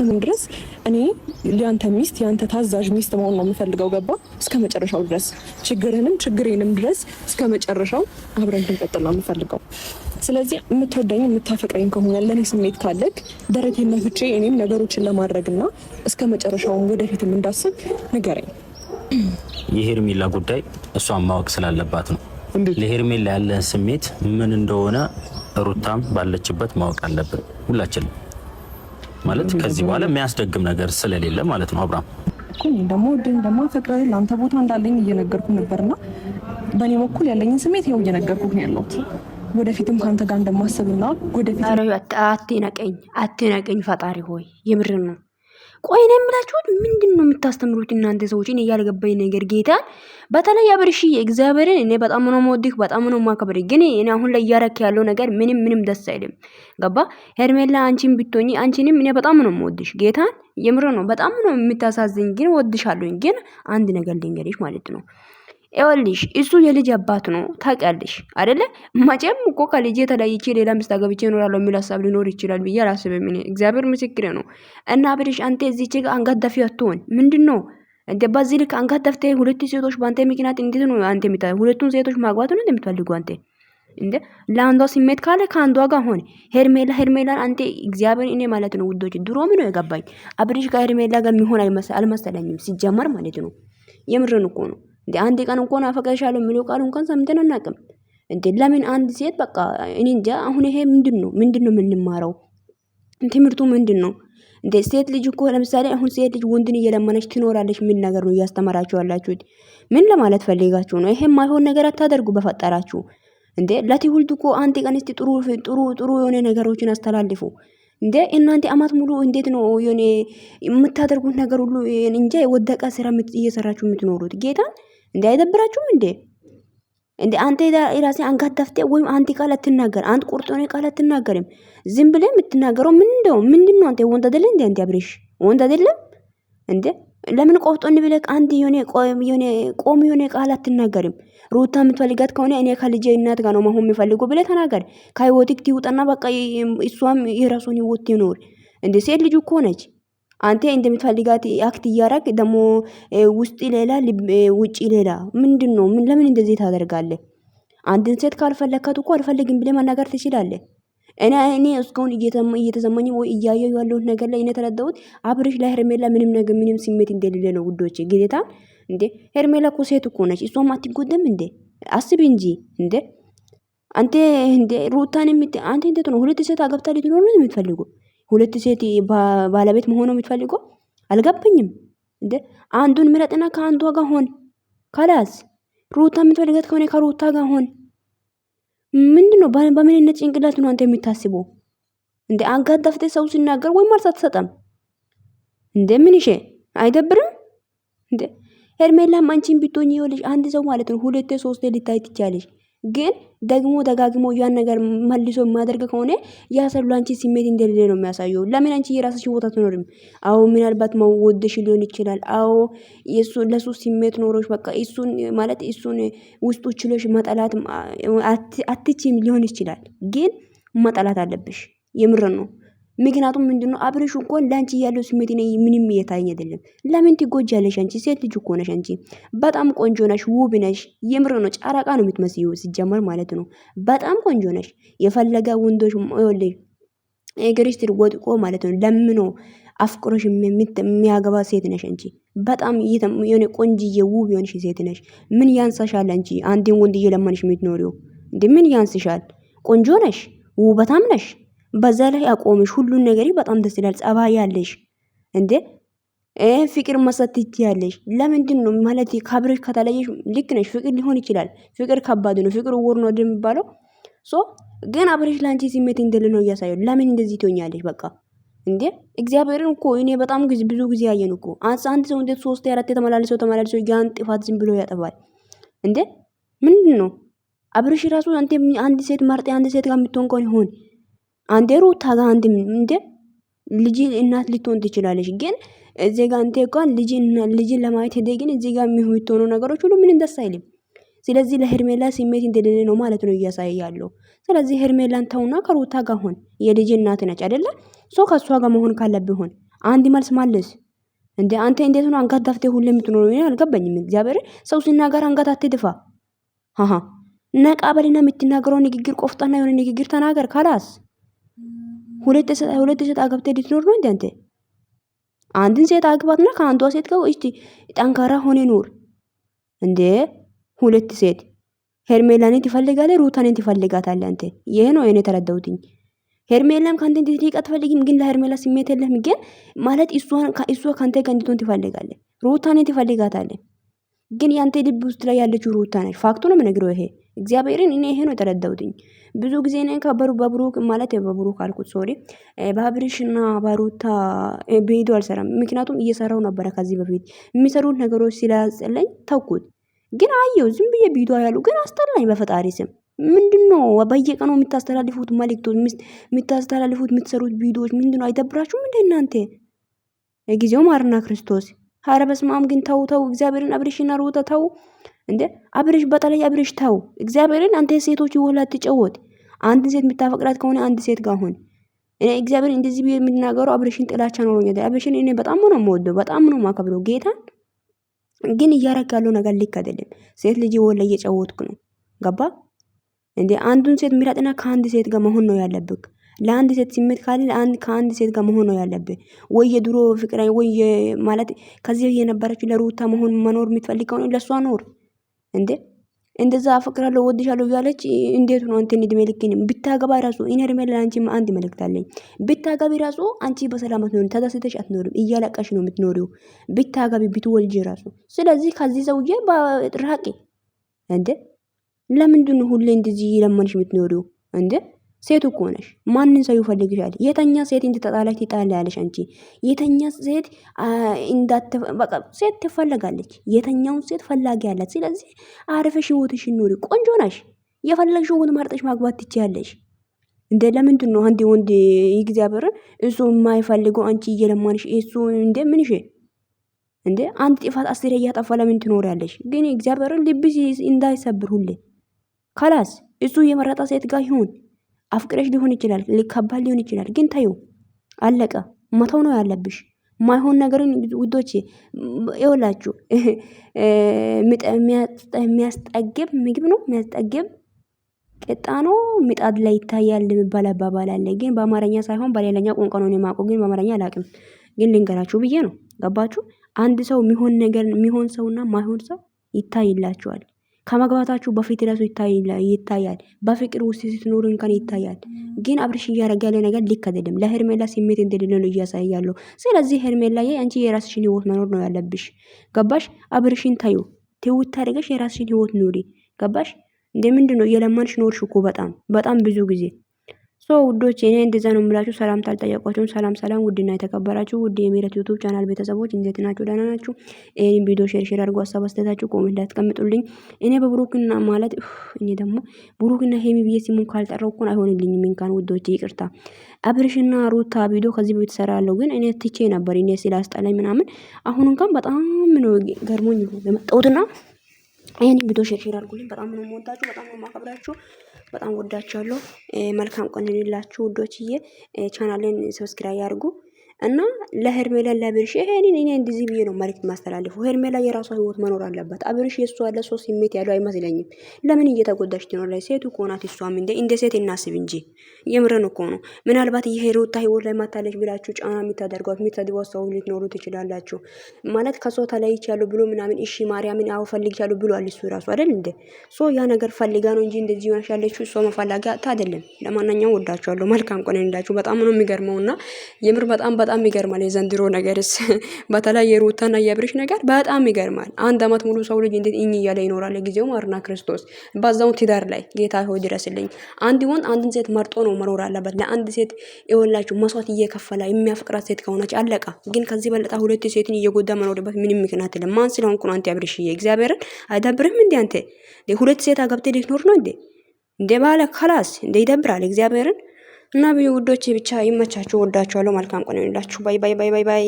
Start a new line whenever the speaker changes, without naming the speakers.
ምን ድረስ እኔ ያንተ ሚስት ያንተ ታዛዥ ሚስት መሆን ነው የምፈልገው። ገባ? እስከ መጨረሻው ድረስ ችግርህንም ችግሬንም ድረስ እስከ መጨረሻው አብረን እንድንቀጥል ነው የምፈልገው። ስለዚህ የምትወደኝ የምታፈቅረኝ ከሆነ ለእኔ ስሜት ካለክ ደረቴን ነፍቼ እኔም ነገሮችን ለማድረግና እስከ መጨረሻውን ወደፊትም እንዳስብ ንገረኝ።
የሄርሜላ ጉዳይ እሷን ማወቅ ስላለባት ነው። ለሄርሜላ ያለህን ስሜት ምን እንደሆነ ሩታም ባለችበት ማወቅ አለብን ሁላችንም። ማለት ከዚህ በኋላ የሚያስደግም ነገር ስለሌለ ማለት ነው። አብርሃም
እኮ ደግሞ ደግሞ ፈቅራሪ ለአንተ ቦታ እንዳለኝ እየነገርኩ ነበርና በእኔ በኩል ያለኝን ስሜት ይኸው እየነገርኩ ነው ያለሁት። ወደፊትም ካንተ ጋር እንደማስብና ወደፊት
አትነቀኝ ፈጣሪ ሆይ የምር ነው። ቆይ ነው የምላችሁት ምንድን ነው የምታስተምሩት እናንተ ሰዎች? እኔ ያልገባኝ ነገር ጌታን በተለይ አብርሽዬ እግዚአብሔርን እኔ በጣም ነው የምወድህ በጣም ነው የማከብርህ። ግን እኔ አሁን ላይ እያረክ ያለው ነገር ምንም ደስ አይልም። ገባ? ሄርሜላ አንቺን ብትሆኚ አንቺንም እኔ በጣም ነው የምወድሽ ጌታን የምር ነው በጣም ነው የምታሳዝኝ። ግን ወድሻለሁኝ። ግን አንድ ነገር ልንገርሽ ማለት ነው ይኸውልሽ እሱ የልጅ አባት ነው ታውቂያለሽ አይደለ? መቼም እኮ ከልጄ ተለይቼ ሌላ ሚስት አገብቼ እኖራለሁ የሚል ሀሳብ ሊኖር ይችላል ብዬ አላስብም። እኔ እግዚአብሔር ምስክሬ ነው። እና አብርሽ አንተ እዚች ጋር አንገት ደፊ አትሆን። ምንድነው እንደ በዚህ ልክ አንገት ደፍተህ ሁለት ሴቶች በአንተ ምክንያት እንዴት ነው አንተ የምታይ? ሁለቱን ሴቶች ማግባት ነው እንደምትፈልጉ አንተ እንደ ለአንዷ ስሜት ካለ ከአንዷ ጋር ሆነ። ሄርሜላን አንተ እግዚአብሔር እኔ ማለት ነው ውዶች ድሮ ምን ነው የገባኝ አብርሽ ከሄርሜላ ጋር የሚሆን አልመሰለኝም ሲጀመር ማለት ነው። የምርን እኮ ነው እንዴ አንድ ቀን እንኳን አፈቅርሻለሁ የሚለው ቃል እንኳን ሰምተን አናውቅም። እንዴ ለምን አንድ ሴት በቃ እኔ እንጃ። አሁን ይሄ ምንድነው የምንማረው? ትምህርቱ ምንድነው? እንዴ ሴት ልጅ እኮ ለምሳሌ አሁን ሴት ልጅ ወንድን እየለመነች ትኖራለች። ምን ነገር ነው እያስተማራችሁ ያላችሁት? ምን ለማለት ፈልጋችሁ ነው? ይሄ ማይሆን ነገር አታደርጉ በፈጠራችሁ። እንዴ ለትውልድ እኮ አንድ ቀን እስቲ ጥሩ የሆነ ነገሮችን አስተላልፉ። እንዴ እናንተ አማት ሙሉ እንዴት ነው የሆነ የምታደርጉት ነገር ሁሉ እንጃ የወደቀ ስራ እየሰራችሁ የምትኖሩት ጌታን እንዴ አይደብራችሁም እንዴ? እንዴ አንተ የራሴ አንገት ደፍተህ ወይም አንተ ቃል አትናገር፣ አንተ ቁርጥ የሆነ ቃል አትናገርም። ዝም ብለህ የምትናገረው ምንድነው? አንተ ወንድ አይደለም እንዴ? አንተ አብርሽ ወንድ አይደለም እንዴ? ለምን ቆፍጦን ብለህ አንተ የሆነ ቆም የሆነ ቃል አትናገርም? ሩታ የምትፈልጋት ከሆነ እኔ ከልጄ እናት ጋር ነው መሆን የሚፈልገው ብለህ ተናገር። ከህይወትክ ትውጣና በቃ እሷም የራሱን ህይወት ይኖር። እንዴ ሴት ልጅ እኮ ነች። አንተ እንደምትፈልጋት አክት እያረግ ደግሞ ውስጥ ሌላ ውጪ ሌላ ምንድነው? ለምን እንደዚህ ታደርጋለህ? አንድን ሴት ካልፈለካት እኮ አልፈልግም ብለህ መናገር ትችላለህ። እኔ እስካሁን እየተሰማኝ ወይ እያየሁ ያለሁት ነገር ላይ እኔ ተረዳሁት አብርሽ ለሄርሜላ ምንም ስሜት እንደሌለ ነው ውዶቼ። ጌታ እንዴ ሄርሜላ እኮ ሴት እኮ ነች። እሷም አትጎደም እንዴ? አስብ እንጂ እንዴ አንተ እንዴ ሩታን አንተ እንዴት ነው ሁለት ሴት አገብታ ልትኖር ነው የምትፈልገው? ሁለት ሴት ባለቤት መሆን ነው የምትፈልገው? አልገባኝም። እንዴ አንዱን ምረጥና ከአንዷ ጋር ሆን። ካላስ ሩታ የምትፈልጋት ከሆነ ከሩታ ጋር ሆን። ምንድነው በምንነት ጭንቅላት ነው አንተ የምታስበው? እንዴ አንገት ደፍተህ ሰው ሲናገር ወይ መልስ አትሰጠም እንዴ? ምን ይሄ አይደብርም እንዴ? ሄርሜላም አንቺን ብትሆኚ ይኸውልሽ አንድ ሰው ማለት ነው ሁለቴ ሶስቴ ልታይ ትቻለሽ። ግን ደግሞ ደጋግሞ ያን ነገር መልሶ የማደርግ ከሆነ ያ ሰው ላንቺ ስሜት እንደሌለ ነው የሚያሳየው። ለምን አንቺ የራስሽ ቦታ አትኖርም? አዎ ምናልባት መወደሽ ሊሆን ይችላል። አዎ ለሱ ስሜት ኖሮሽ በቃ እሱን ማለት እሱን ውስጡ ችሎሽ መጠላት አትችም ሊሆን ይችላል። ግን መጠላት አለብሽ። የምር ነው። ምክንያቱም ምንድነው አብርሽ እኮ ላንቺ ያለው ስሜት ምንም እየታየኝ አይደለም። ለምን ትጎጃለሽ? አንቺ ሴት ልጅ እኮ ነሽ። አንቺ በጣም ቆንጆ ነሽ፣ ውብ ነሽ። የምር ነው። ጨረቃ ነው የምትመስዪው ሲጀመር ማለት ነው። በጣም ቆንጆ ነሽ። የፈለገ ወንዶች ይኸውልሽ እግርሽ ስር ወድቆ ማለት ነው ለምኖ አፍቅሮሽ የሚያገባ ሴት ነሽ አንቺ። በጣም የሆነ ቆንጅዬ ውብ የሆንሽ ሴት ነሽ። ምን ያንሳሻል አንቺ አንዴን ወንድ እየለመንሽ የምትኖሪው? እንዴ ምን ያንስሻል? ቆንጆ ነሽ፣ ውበታም ነሽ። በዛ ላይ አቆምሽ ሁሉን ነገር በጣም ደስ ይላል። ጸባይ ያለሽ እንዴ ፍቅር መሰጥት ያለሽ ለምንድን ነው ማለት ከአብርሽ ከተለየሽ ልክ ነሽ። ፍቅር ሊሆን ይችላል። ፍቅር ከባድ ነው። ፍቅር ወር ነው እንደሚባለው ግን አብርሽ ላንቺ ስሜት እንደሌለ ነው እያሳየው። ለምን እንደዚህ ትሆኛለሽ? በቃ እንዴ እግዚአብሔርን እኮ እኔ በጣም ብዙ ጊዜ ያየን እኮ አንድ ሰው እንዴት 3 4 ተመላልሶ ያን ጥፋት ዝም ብሎ ያጠፋል እንዴ? ምንድን ነው አብርሽ ራሱ አንድ ሴት መርጤ አንድ ሴት ጋር የምትሆን ከሆነ ይሆን አንዴ ሩታ ጋር አንድ እንዴ ልጅ እናት ልትሆን ትችላለች። ግን እዚህ ጋር አንተ እንኳን ልጅን ለማየት ሄደ። ግን እዚህ ጋር የሚሆኑ ነገሮች ሁሉ ምን ደስ አይልም። ስለዚህ ለሄርሜላ ስሜት እንደሌለ ነው ማለት ነው እያሳየ ያለው። ስለዚህ ሄርሜላን ተውና ከሩታ ጋር ሆን። የልጅ እናት ነች አይደለ? ከሷ ጋር መሆን ካለብህ ሆን። አንድ መልስ ማለስ እንዴ አንተ እንዴት ነው አንገት ደፍተህ ሁሌ የምትኖረው? እኔ አልገባኝም። እግዚአብሔር ሰው ሲናገር አንገት አትድፋ። አሃ ነቃ በልና የምትናገረው ንግግር ቆፍጣና የሆነ ንግግር ተናገር። ካላስ ሁለት ሴት አገብተህ ልትኖር ነው እንዴ አንተ? አንድን ሴት አግባትና ከአንዷ ሴት ጋር እስቲ ጠንካራ ሆነ ኑር እንዴ። ሁለት ሴት ሄርሜላን ትፈልጋለህ፣ ሩታን ትፈልጋታለህ አንተ። ይሄ ነው እኔ ተረዳሁትኝ። ሄርሜላም ካንተ እንድትሪቅ አትፈልግም፣ ግን ለሄርሜላ ስሜት የለህም። ግን ማለት እሷ ካንተ ጋር እንድትሆን ትፈልጋለህ፣ ሩታን ትፈልጋታለህ። ግን ያንተ ልብ ውስጥ ላይ ያለችው ሩታ ነች። ፋክቱ ነው የምነግረው ይሄ እግዚአብሔርን። እኔ ይሄ ነው የተረዳሁትኝ። ብዙ ጊዜ ነኝ በብሩክ ማለት በብሩክ አልኩት ሶሪ፣ በአብርሽና በሩታ ቪዲዮ አልሰራም። ምክንያቱም እየሰራው ነበረ ከዚህ በፊት የሚሰሩት ነገሮች ስላጸለኝ ተውኩት። ግን አየው ዝም ብዬ ቪዲዮ ያሉ ግን አስጠላኝ። በፈጣሪ ስም ምንድነው በየቀኑ የምታስተላልፉት መልእክቶች፣ የምታስተላልፉት የምትሰሩት ቪዲዮዎች ምንድነው? አይደብራችሁም እንደ እናንተ? ጊዜው ማርና ክርስቶስ። ኧረ በስመ አብ ግን ተው ተው፣ እግዚአብሔርን አብርሽና ሩታ ተው እንዴ። አብርሽ በተለይ አብርሽ ተው እግዚአብሔርን። አንተ ሴቶች ይወላ ትጨወት። አንድ ሴት የምታፈቅራት ከሆነ አንድ ሴት ጋር ሆን። እኔ እግዚአብሔር እንደዚህ ብዬ የምናገረው አብርሽን ጥላቻ ኖሮኛል። አብርሽን እኔ በጣም ነው የምወደው፣ በጣም ነው የማከብረው ጌታን። ግን እያረክ ያለው ነገር ልክ አይደለም። ሴት ልጅ ወላ እየጨወትኩ ነው። ገባ እንዴ? አንዱን ሴት ምረጥና ከአንድ ሴት ጋር መሆን ነው ያለብክ። ለአንድ ሴት ስሜት ካለ ከአንድ ሴት ጋር መሆን ነው ያለብህ። ወይ የድሮ ፍቅረኛ ወይ ማለት ከዚህ የነበረችው ለሩታ መሆን መኖር የምትፈልግ ከሆነ ለሷ ኖር እንዴ። እንደዛ አፈቅራለሁ ወድሻለሁ ያለች እንዴት ነው አንተ እድሜ ልክን ብታገባ ራሱ እኔ ሄርሜላ አንቺ አንድ መልእክት አለኝ። ብታገቢ ራሱ አንቺ በሰላም አትኖሪም፣ ተደስተሽ አትኖሪም፣ እያለቀሽ ነው የምትኖሪው ብታገቢ ብትወልጂ ራሱ። ስለዚህ ከዚህ ሰውዬ ራቂ እንዴ። ለምንድን ነው ሁሌ እንደዚህ ለማንሽ የምትኖሪው እንዴ? ሴት እኮ ነሽ። ማንን ሰው ይፈልግሻል? የተኛ ሴት እንድትጣላሽ ትጣላለሽ አንቺ። የተኛ ሴት በቃ ሴት ትፈልጋለች። የተኛውን ሴት ፈላጊ ያላት። ስለዚህ አርፈሽ ህይወትሽን ኑሪ። ቆንጆ ነሽ። የፈለግሽውን መርጠሽ ማግባት ትችያለሽ እንደ ለምንድን ነው አንዴ ወንድ እግዚአብሔርን እሱ የማይፈልገው አንቺ እየለማንሽ እሱ እንደ ምንሽ እንደ አንድ ጥፋት አስር እያጠፋ ለምን ትኖሪያለሽ? ግን እግዚአብሔርን ልብሽ እንዳይሰብር ሁሌ ካላስ እሱ የመረጣ ሴት ጋር ይሁን አፍቅረሽ ሊሆን ይችላል፣ ሊከባል ሊሆን ይችላል። ግን ታዩ አለቀ። መተው ነው ያለብሽ። ማይሆን ነገርን ውዶቼ ይወላችሁ የሚያስጠግብ ምግብ ነው የሚያስጠግብ ቂጣ ነው ምጣድ ላይ ይታያል የሚባል አባባል አለ። ግን በአማርኛ ሳይሆን በሌላኛ ቋንቋ ነው የማውቀው። ግን በአማርኛ አላውቅም። ግን ልንገራችሁ ብዬ ነው። ገባችሁ? አንድ ሰው የሚሆን ነገር የሚሆን ሰውና ማይሆን ሰው ይታይላችኋል። ከመግባታችሁ በፊት ራሱ ይታያል። በፍቅር ውስጥ ስትኖሩ እንኳን ይታያል። ግን አብርሽ እያረጋ ያለ ነገር ልክ አይደለም። ለሄርሜላ ስሜት እንደሌለ ነው እያሳያለሁ። ስለዚህ ሄርሜላ አንቺ የራስሽን ህይወት መኖር ነው ያለብሽ። ገባሽ? አብርሽን ታዩ ትውት ታደርገሽ የራስሽን ህይወት ኑሪ። ገባሽ? እንደምንድነው የለማንሽ ኖርሽ እኮ በጣም ብዙ ጊዜ ውዶች እኔ እንደዛ ነው የምላችሁ። ሰላም ታልጠየቋችሁም ሰላም ውድና የተከበራችሁ ውድ የሜረት ዩቲዩብ ቻናል ቤተሰቦች እንዴት ናችሁ? ደህና ናችሁ? ይሄን ቪዲዮ ሼር አድርጉ። ሀሳብ አስተያየታችሁ ኮሜንት ላይ አስቀምጡልኝ። እኔ በብሩክና ማለት እኔ ደግሞ ብሩክና ሄሚ ብዬ ሲሙን ካልጠራው እኮ አይሆንልኝም። እንኳን ውዶች ይቅርታ። አብርሽና ሩታ ቪዲዮ ከዚህ በፊት ሰራለሁ፣ ግን እኔ ትቼ ነበር እኔ ስላስጠላኝ ምናምን። አሁን እንኳን በጣም ነው ገርሞኝ የመጣሁትና ይሄን ቪዲዮ ሼር አድርጉልኝ። በጣም ነው የምወዳችሁ፣ በጣም ነው የማከብራችሁ። በጣም ወዳችኋለሁ። መልካም ቀን ይሁንላችሁ ውዶችዬ። ቻናሌን ሰብስክራይብ ያድርጉ እና ለሄርሜላ ለአብርሽ ይሄንን እኔ እንደዚህ ብዬ ነው መልእክት ማስተላለፈው። ሄርሜላ የራሷ ህይወት መኖር አለባት። አብርሽ የሷ ያለ ሶ ስሜት ያለው አይመስለኝም። ለምን እየተጎዳች ትኖራለች? ሴት እኮ ናት። እሷም እንደ ሴት እናስብ እንጂ የምረን እኮ ነው። ምናልባት የሄሩታ ህይወት ላይ ማታለች ብላችሁ ጫና የምታደርጓት የምትሰድቧት ሰው ልትኖሩ ትችላላችሁ። ማለት ከሷ ተለይቻለሁ ብሎ ምናምን እሺ ማርያምን አው ፈልግቻለሁ ብሏል እሱ ራሱ አይደል እንደ ያ ነገር ፈልጋ ነው እንጂ እንደዚህ ሆነሽ ያለችው እሷ መፈላጋ አይደለም። ለማንኛውም ወዳችኋለሁ። መልካም ቀን ይሁንላችሁ። በጣም ነው የሚገርመውና የምር በጣም ይገርማል። የዘንድሮ ነገርስ በተለይ የሩታና የአብርሽ ነገር በጣም ይገርማል። አንድ አመት ሙሉ ሰው ልጅ እንዴት እያለ ይኖራል? ጊዜው ማርና ክርስቶስ ባዛው ትዳር ላይ ጌታ ሆይ ድረስልኝ። አንድ ወንድ አንድን ሴት መርጦ ነው መኖር አለበት። ለአንድ ሴት የወላችሁ መስዋዕት እየከፈለ የሚያፈቅራት ሴት ከሆነች አለቃ። ግን ከዚህ በለጣ ሁለት ሴትን እየጎዳ መኖርበት ምንም ምክንያት የለም። ማን ስለሆንኩ ነው አንተ አብርሽዬ? እግዚአብሔርን አይደብርም እንዴ አንተ? ሁለት ሴት አገብተህ ልትኖር ነው እንዴ? እንደ ባለ ከላስ እንደ ይደብራል እግዚአብሔርን እና ውዶቼ ብቻ ይመቻችሁ። ወዳችኋለሁ። መልካም ቀን ይሁንላችሁ። ባይ ባይ ባይ ባይ ባይ።